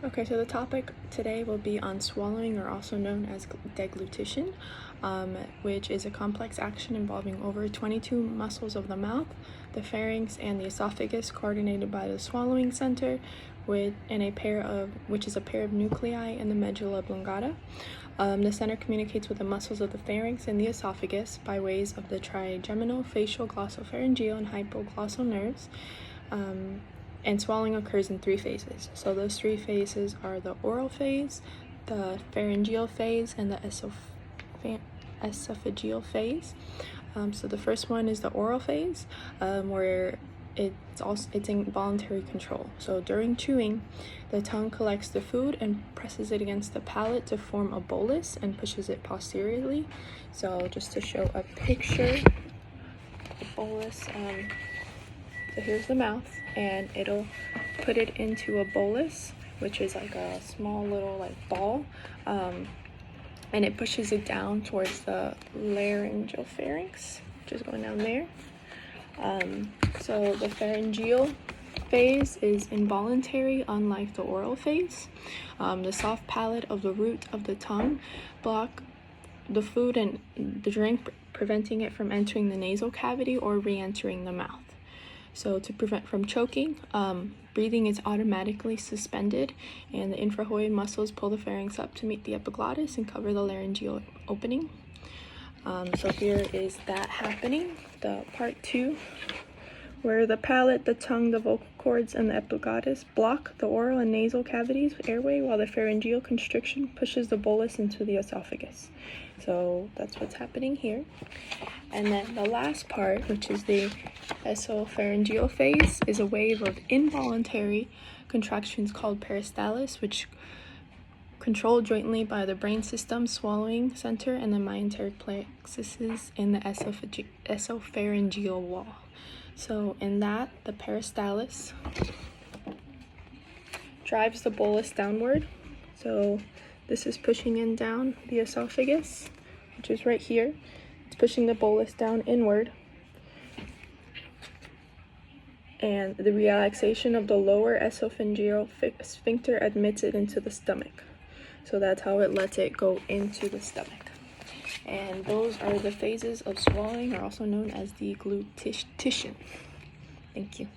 Okay, so the topic today will be on swallowing, or also known as deglutition, which is a complex action involving over 22 muscles of the mouth, the pharynx, and the esophagus, coordinated by the swallowing center, which is a pair of nuclei in the medulla oblongata. The center communicates with the muscles of the pharynx and the esophagus by ways of the trigeminal, facial, glossopharyngeal, and hypoglossal nerves. And swallowing occurs in 3 phases. So those 3 phases are the oral phase, the pharyngeal phase, and the esophageal phase. So the first one is the oral phase, where it's involuntary control. So during chewing, the tongue collects the food and presses it against the palate to form a bolus and pushes it posteriorly. So just to show a picture, the bolus. So here's the mouth, and it'll put it into a bolus, which is like a small little ball, and it pushes it down towards the laryngeal pharynx, which is going down there. So the pharyngeal phase is involuntary, unlike the oral phase. The soft palate of the root of the tongue block the food and the drink, preventing it from entering the nasal cavity or re-entering the mouth. So to prevent from choking, breathing is automatically suspended, and the infrahyoid muscles pull the pharynx up to meet the epiglottis and cover the laryngeal opening. So here is that happening, the part 2, where the palate, the tongue, the vocal cords, and the epiglottis block the oral and nasal cavities airway, while the pharyngeal constriction pushes the bolus into the esophagus. So that's what's happening here. And then the last part, which is the esopharyngeal phase, is a wave of involuntary contractions called peristalsis, which controlled jointly by the brain system, swallowing center, and the myenteric plexuses in the esopharyngeal wall. So in that, the peristalsis drives the bolus downward. So this is pushing in down the esophagus, which is right here. It's pushing the bolus down inward. And the relaxation of the lower esophageal sphincter admits it into the stomach. So that's how it lets it go into the stomach. And those are the phases of swallowing, are also known as deglutition. Thank you.